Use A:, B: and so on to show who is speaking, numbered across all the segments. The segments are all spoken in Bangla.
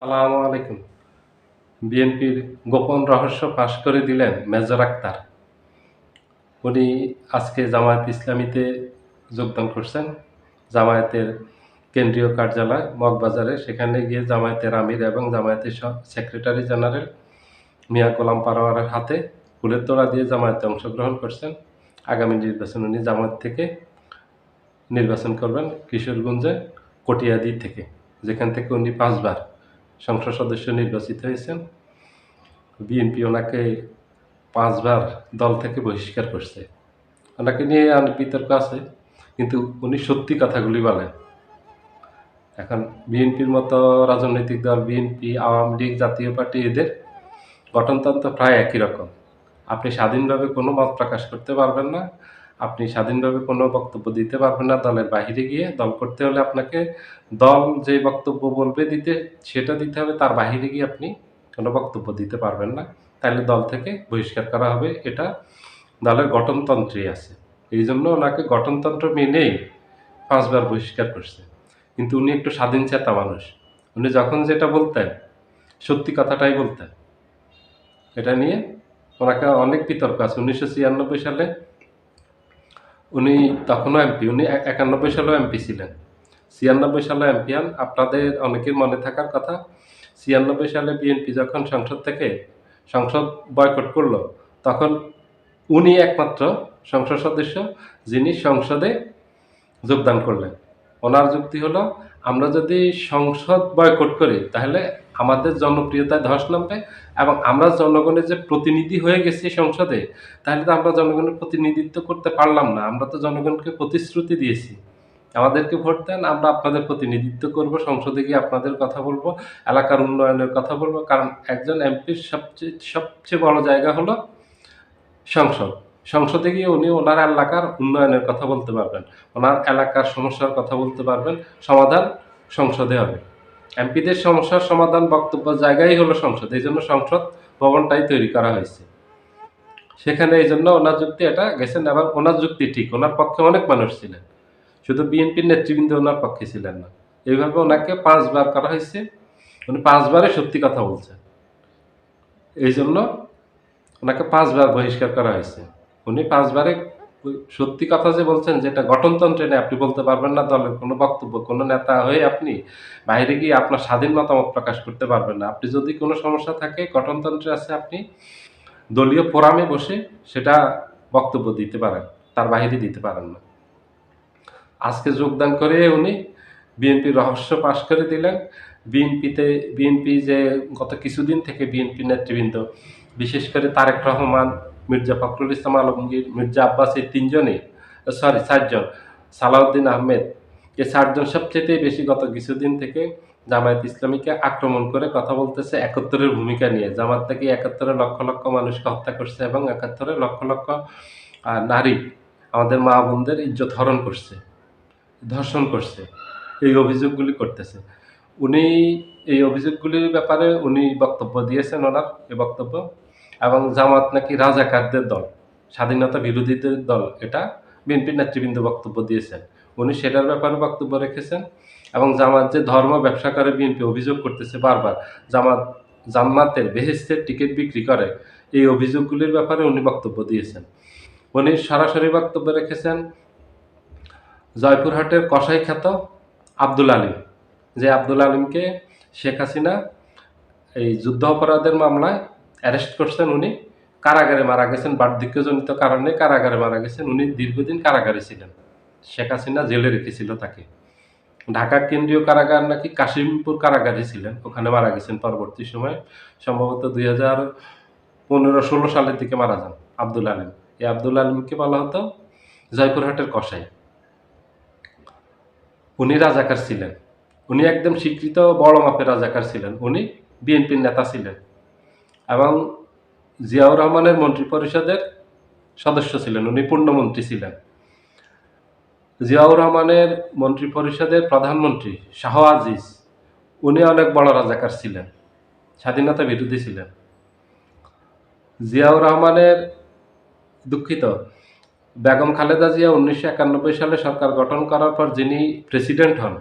A: আসসালামু আলাইকুম। বিএনপির গোপন রহস্য ফাঁস করে দিলেন মেজর আক্তার। উনি আজকে জামায়াত ইসলামীতে যোগদান করছেন। জামায়াতের কেন্দ্রীয় কার্যালয় মগবাজারে, সেখানে গিয়ে জামায়াতের আমির এবং জামায়াতের সেক্রেটারি জেনারেল মিয়া গোলাম পারোয়ারের হাতে ফুলের তোড়া দিয়ে জামায়াতে অংশগ্রহণ করছেন। আগামী নির্বাচন উনি জামায়াত থেকে নির্বাচন করবেন কিশোরগঞ্জে কটিয়াদি থেকে, যেখান থেকে উনি ৫ বার সংসদ সদস্য নির্বাচিত হয়েছেন। বিএনপি ওনাকে ৫ বার দল থেকে বহিষ্কার করছে। ওনাকে নিয়ে অনেক বিতর্ক আছে, কিন্তু উনি সত্যি কথাগুলি বলেন। এখন বিএনপির মতো রাজনৈতিক দল, বিএনপি, আওয়ামী লীগ, জাতীয় পার্টি, এদের গঠনতন্ত্র প্রায় একই রকম। আপনি স্বাধীনভাবে কোনো মত প্রকাশ করতে পারবেন না, আপনি স্বাধীনভাবে কোনো বক্তব্য দিতে পারবেন না। দলের বাহিরে গিয়ে দল করতে হলে আপনাকে দল যে বক্তব্য বলবে দিতে, সেটা দিতে হবে। তার বাহিরে গিয়ে আপনি কোনো বক্তব্য দিতে পারবেন না, তাহলে দল থেকে বহিষ্কার করা হবে। এটা দলের গঠনতন্ত্রেই আছে। এই জন্য ওনাকে গঠনতন্ত্র মেনেই ৫ বার বহিষ্কার করছে। কিন্তু উনি একটু স্বাধীনচেতা মানুষ। উনি যখন যেটা বলতেন, সত্যি কথাটাই বলতেন। এটা নিয়ে ওনাকে অনেক বিতর্ক আছে। ১৯৯৬ সালে উনি তখনও এমপি, উনি ৯১ সালেও এমপি ছিলেন। ৯৬ সালে এমপি হন। আপনাদের অনেকের মনে থাকার কথা, ৯৬ সালে বিএনপি যখন সংসদ বয়কট করল, তখন উনি একমাত্র সংসদ সদস্য যিনি সংসদে যোগদান করলেন। ওনার যুক্তি হলো, আমরা যদি সংসদ বয়কট করি তাহলে আমাদের জনপ্রিয়তায় ধস নামবে, এবং আমরা জনগণের যে প্রতিনিধি হয়ে গেছি সংসদে, তাহলে তো আমরা জনগণের প্রতিনিধিত্ব করতে পারলাম না। আমরা তো জনগণকে প্রতিশ্রুতি দিয়েছি, আমাদেরকে ভোট দেন, আমরা আপনাদের প্রতিনিধিত্ব করব, সংসদে গিয়ে আপনাদের কথা বলবো, এলাকার উন্নয়নের কথা বলবো। কারণ একজন এমপির সবচেয়ে বড় জায়গা হলো সংসদ। সংসদে গিয়ে উনি ওনার এলাকার উন্নয়নের কথা বলতে পারবেন, ওনার এলাকার সমস্যার কথা বলতে পারবেন। সমাধান সংসদে হবে। এমপিদের সমস্যার সমাধান বক্তব্য জায়গাই হলো সংসদ। এই জন্য সংসদ ভবনটাই তৈরি করা হয়েছে সেখানে। এই জন্য ওনার যুক্তি এটা গেছেন, এবং ওনার যুক্তি ঠিক। ওনার পক্ষে অনেক মানুষ ছিলেন, শুধু বিএনপির নেতৃবৃন্দ ওনার পক্ষে ছিলেন না। এইভাবে ওনাকে ৫ বার করা হয়েছে। উনি ৫ বারে সত্যি কথা বলছেন, এই জন্য ওনাকে ৫ বার বহিষ্কার করা হয়েছে। উনি ৫ বারে সত্যি কথা যে বলছেন, যেটা গঠনতন্ত্রে নেই। আপনি বলতে পারবেন না দলের কোনো বক্তব্য, কোনো নেতা হয়ে আপনি বাইরে গিয়ে আপনার স্বাধীন মতামত প্রকাশ করতে পারবেন না। আপনি যদি কোনো সমস্যা থাকে, গঠনতন্ত্রে আছে, আপনি দলীয় ফোরামে বসে সেটা বক্তব্য দিতে পারেন, তার বাহিরে দিতে পারেন না। আজকে যোগদান করে উনি বিএনপির রহস্য ফাঁস করে দিলেন। বিএনপি যে গত কিছুদিন থেকে বিএনপি নেতৃবৃন্দ, বিশেষ করে তারেক রহমান, মির্জা ফখরুল ইসলাম আলমগীর, মির্জা আব্বাস, এই 4 জন, সালাউদ্দিন আহমেদ, এই 4 জন সবচেয়ে বেশি গত কিছুদিন থেকে জামায়াত ইসলামীকে আক্রমণ করে কথা বলতেছে ৭১-এর ভূমিকা নিয়ে। জামাত থেকে ৭১-এ লক্ষ লক্ষ মানুষকে হত্যা করছে, এবং ৭১-এ লক্ষ লক্ষ নারী, আমাদের মা বোনদের ইজ্জত হরণ করছে, ধর্ষণ করছে, এই অভিযোগগুলি করতেছে। উনি এই অভিযোগগুলির ব্যাপারে উনি বক্তব্য দিয়েছেন, ওনার এই বক্তব্য। এবং জামাত নাকি রাজাকারদের দল, স্বাধীনতা বিরোধীদের দল, এটা বিএনপির নেতৃবৃন্দ বক্তব্য দিয়েছেন। উনি সেটার ব্যাপারে বক্তব্য রেখেছেন। এবং জামাত যে ধর্ম ব্যবসা করে, বিএনপি অভিযোগ করতেছে বারবার, জান্নাতের, বেহেশতের টিকিট বিক্রি করে, এই অভিযোগগুলির ব্যাপারে উনি বক্তব্য দিয়েছেন। উনি সরাসরি বক্তব্য রেখেছেন জয়পুরহাটের কসাই খ্যাত আব্দুল আলীম, যে আব্দুল আলীমকে শেখ হাসিনা এই যুদ্ধ অপরাধের মামলায় অ্যারেস্ট করছেন। উনি কারাগারে মারা গেছেন, বার্ধক্যজনিত কারণে কারাগারে মারা গেছেন। উনি দীর্ঘদিন কারাগারে ছিলেন, শেখ হাসিনা জেলে রেখেছিল তাকে। ঢাকা কেন্দ্রীয় কারাগার নাকি কাশিমপুর কারাগারে ছিলেন, ওখানে মারা গেছেন পরবর্তী সময়ে। সম্ভবত ২০১৫-১৬ সালের দিকে মারা যান আব্দুল আলীম। এই আব্দুল আলীমকে বলা হতো জয়পুরহাটের কসাই। উনি রাজাকার ছিলেন, উনি একদম স্বীকৃত বড় মাপের রাজাকার ছিলেন। উনি বিএনপির নেতা ছিলেন, এবং জিয়াউর রহমানের মন্ত্রিপরিষদের সদস্য ছিলেন। উনি পূর্ণমন্ত্রী ছিলেন। জিয়াউর রহমানের মন্ত্রিপরিষদের প্রধানমন্ত্রী শাহ আজিজ, উনি অনেক বড় রাজাকার ছিলেন, স্বাধীনতা বিরোধী ছিলেন। জিয়াউর রহমানের, দুঃখিত, বেগম খালেদা জিয়া ১৯৯১ সালে সরকার গঠন করার পর যিনি প্রেসিডেন্ট হন,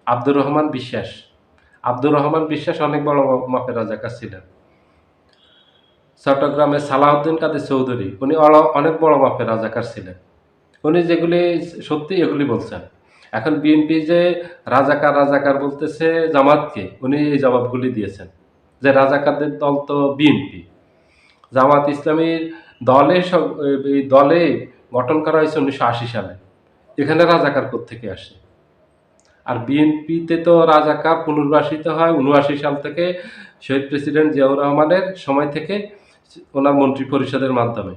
A: আব্দুর রহমান বিশ্বাস, আব্দুর রহমান বিশ্বাস অনেক বড় মাপের রাজাকার ছিলেন। চট্টগ্রামের সালাউদ্দিন কাদের চৌধুরী উনি অনেক বড় মাপের রাজাকার ছিলেন। উনি যেগুলি সত্যি এগুলি বলছেন। এখন বিএনপি যে রাজাকার রাজাকার বলতেছে জামাতকে, উনি এই জবাবগুলি দিয়েছেন যে রাজাকারদের দল তো বিএনপি। জামাত ইসলামীর এই দলে গঠন করা হয়েছে 1980 সালে। এখানে রাজাকার কোত্থেকে আসে? আর বিএনপিতে তো রাজাকার পুনর্বাসিত হয় 79 সাল থেকে শহীদ প্রেসিডেন্ট জিয়াউর রহমানের সময় থেকে ওনার মন্ত্রী পরিষদের মাধ্যমে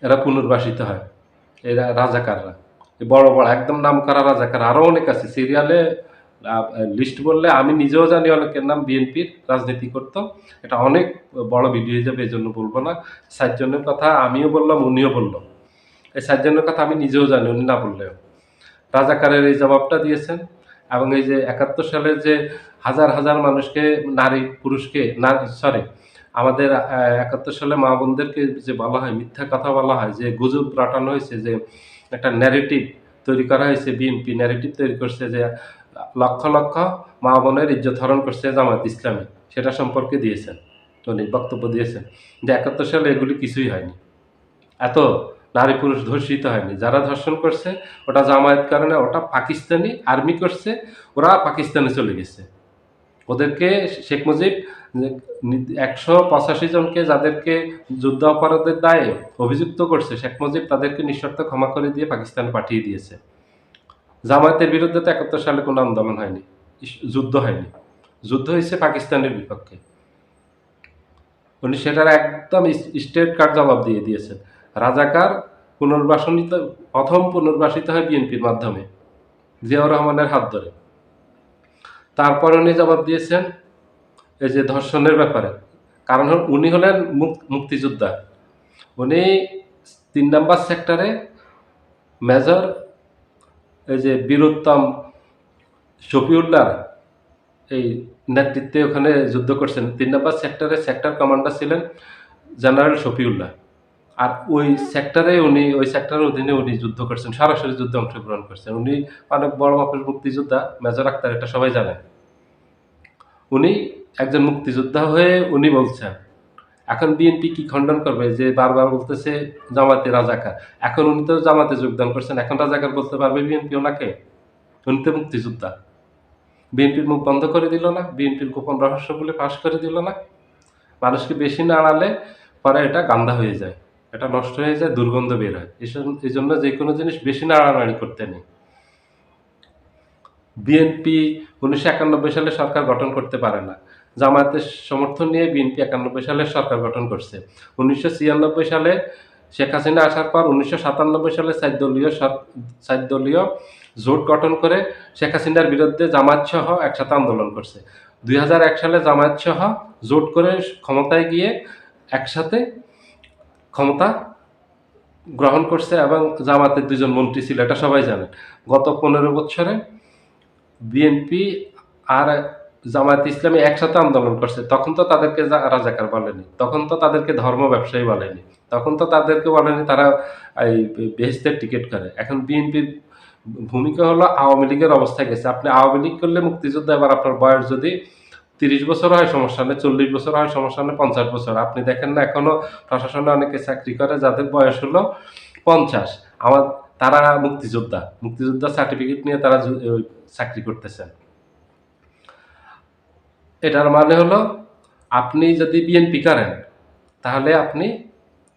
A: এরা পুনর্বাসিত হয়। এরা রাজাকাররা বড় বড় একদম নাম করা রাজাকার আরো অনেক আছে সিরিয়ালে। লিস্ট বললে আমি নিজেও জানি অনেকের নাম বিএনপির রাজনীতি করতো। এটা অনেক বড় ভিডিও হিসেবে এই জন্য বলবো না। 7 জনের কথা আমিও বললাম, উনিও বললো। এই 7 জনের কথা আমি নিজেও জানি, উনি না বললেও। রাজাকারের এই জবাবটা দিয়েছেন। এবং এই যে 71 সালের যে হাজার হাজার মানুষকে, নারী পুরুষকে, সরি আমাদের 71 সালে মা বোনদেরকে যে বলা হয়, মিথ্যা কথা বলা হয়, যে গুজব রটানো হয়েছে, যে একটা ন্যারেটিভ তৈরি করা হয়েছে, বিএনপি ন্যারেটিভ তৈরি করছে যে লক্ষ লক্ষ মা বোনের ইজ্জত হরণ করছে জামায়াত ইসলামী, সেটা সম্পর্কে দিয়েছেন, উনি বক্তব্য দিয়েছেন যে 71 সালে এগুলি কিছুই হয়নি, এত নারী পুরুষ ধর্ষিত হয়নি। যারা ধর্ষণ করছে ওটা জামায়াত কারণে, ওটা পাকিস্তানি আর্মি করছে, ওরা পাকিস্তানে চলে গেছে। ওদেরকে শেখ মুজিব 185 জনকে যাদেরকে যুদ্ধ অপরাধের দায়ে অভিযুক্ত করছে, শেখ মুজিব তাদেরকে নিঃশর্ত ক্ষমা করে দিয়ে পাকিস্তানে পাঠিয়ে দিয়েছে। জামায়াতের বিরুদ্ধে তো 71 সালে কোনো আন্দোলন হয়নি, যুদ্ধ হয়নি, যুদ্ধ হয়েছে পাকিস্তানের বিপক্ষে। উনি সেটার একদম স্ট্রেট কাট জবাব দিয়ে দিয়েছেন। রাজাকার প্রথম পুনর্বাসিত হয় বিএনপির মাধ্যমে, জিয়াউর রহমানের হাত ধরে। তারপর উনি জবাব দিয়েছেন এই যে ধর্ষণের ব্যাপারে, কারণ উনি হলেন মুক্তিযোদ্ধা। উনি 3 নম্বর সেক্টরে মেজর এই যে বীরুত্তম শফিউল্লাহ এই নেতৃত্বে ওখানে যুদ্ধ করছেন। 3 নম্বর সেক্টরে সেক্টর কমান্ডার ছিলেন জেনারেল শফিউল্লাহ। আর ওই সেক্টরের অধীনে উনি যুদ্ধ করছেন, সরাসরি যুদ্ধে অংশগ্রহণ করছেন। উনি অনেক বড় মাপের মুক্তিযোদ্ধা, মেজর আক্তার, এটা সবাই জানেন। উনি একজন মুক্তিযোদ্ধা হয়ে উনি বলছেন। এখন বিএনপি কি খণ্ডন করবে যে বারবার বলতেছে জামাতে রাজাকার? এখন উনি তো জামাতে যোগদান করছেন, এখন রাজাকার বলতে পারবে বিএনপি ওনাকে? উনি তো মুক্তিযোদ্ধা। বিএনপির মুখ বন্ধ করে দিল না, বিএনপির গোপন রহস্যগুলি ফাঁস করে দিল না। মানুষকে বেশি নাড়ালে পরে এটা গান্ধা হয়ে যায়, এটা নষ্ট হয়ে যায়, দুর্গন্ধ বের হয়। এই জন্য যে কোনো জিনিস বেশি নাড়ানাড়ি করতে নেই। বিএনপি 1991 সালে সরকার গঠন করতে পারে না। জামায়াতের সমর্থন নিয়ে বিএনপি 91 সালে সরকার গঠন করছে। 1996 সালে শেখ হাসিনা আসার পর 1997 সালে 4 দলীয় জোট গঠন করে শেখ হাসিনার বিরুদ্ধে জামায়াত সহ একসাথে আন্দোলন করছে। 2001 সালে জামায়াত সহ জোট করে ক্ষমতায় গিয়ে একসাথে ক্ষমতা গ্রহণ করছে এবং জামায়াতের 2 জন মন্ত্রী ছিল, এটা সবাই জানেন। গত 15 বছরে বিএনপি আর জামায়াত ইসলামী একসাথে আন্দোলন করছে। তখন তো তাদেরকে রাজাকার বলেনি, তখন তো তাদেরকে ধর্ম ব্যবসায়ী বলেনি, তখন তো তাদেরকে বলেনি তারা এই বেহেশতের টিকিট করে। এখন বিএনপির ভূমিকা হলো আওয়ামী লীগের অবস্থায় গেছে। আপনি আওয়ামী লীগ করলে মুক্তিযোদ্ধা, এবার আপনার বয়স যদি 30 বছর হয় সমস্যা নেই, 40 বছর হয় সমস্যা নেই, 50 বছর। আপনি দেখেন না এখনো প্রশাসনে অনেকে চাকরি করে যাদের বয়স হলো 50, তারা মুক্তিযোদ্ধা সার্টিফিকেট নিয়ে তারা চাকরি করতেছেন। এটার মানে হলো আপনি যদি বিএনপি করেন তাহলে আপনি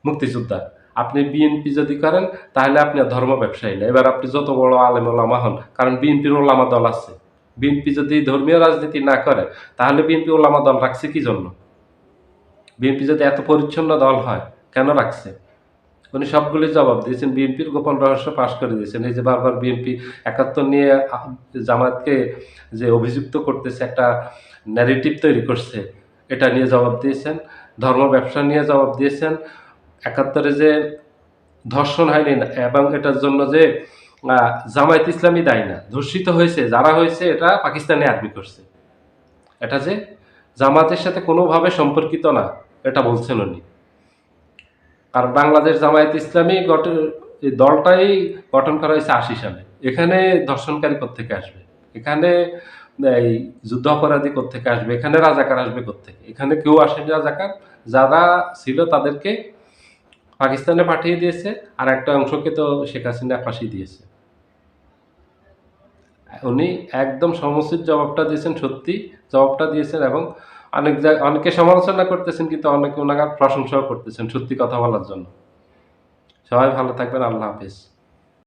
A: মুক্তিযোদ্ধা, আপনি বিএনপি যদি করেন তাহলে আপনি ধর্ম ব্যবসায়ী না। এবার আপনি যত বড় আলেম ওলামা হন, কারণ বিএনপির ওলামা দল আছে। বিএনপি যদি ধর্মীয় রাজনীতি না করে তাহলে বিএনপি ওলামা দল রাখছে কি জন্য? বিএনপি যদি এত পরিচ্ছন্ন দল হয় কেন রাখছে? উনি সবগুলি জবাব দিয়েছেন, বিএনপির গোপন রহস্য ফাঁস করে দিয়েছেন। এই যে বারবার বিএনপি 71 নিয়ে জামায়াতকে যে অভিযুক্ত করতেছে, একটা ন্যারেটিভ তৈরি করছে, এটা নিয়ে জবাব দিয়েছেন। ধর্ম ব্যবসা নিয়ে জবাব দিয়েছেন। 71-এ যে ধর্ষণ হয়নি না এবং এটার জন্য যে জামায়াত ইসলামী দায়ী না, ধর্ষিত হয়েছে যারা হয়েছে এটা পাকিস্তানি আর্মি করছে, এটা যে জামায়াতের সাথে কোনোভাবে সম্পর্কিত না, এটা বলছেন উনি। কারণ বাংলাদেশ জামায়াত ইসলামী এই দলটাই গঠন করা হয়েছে 80 সালে। এখানে ধর্ষণকারী কোত্থেকে আসবে? এখানে এই যুদ্ধ অপরাধী কোত্থেকে আসবে? এখানে রাজাকার আসবে কোত্থেকে? এখানে কেউ আসেনি রাজাকার। যারা ছিল তাদেরকে পাকিস্তানে পাঠিয়ে দিয়েছে, আর একটা অংশকে তো শেখ হাসিনা ফাঁসি দিয়েছে। উনি একদম সমুচিত জবাবটা দিয়েছেন, সত্যি জবাবটা দিয়েছেন, এবং অনেকে সমালোচনা করতেছেন, কিন্তু অনেকে উনার প্রশংসাও করতেছেন সত্যি কথা বলার জন্য। সবাই ভালো থাকবেন। আল্লাহ হাফেজ।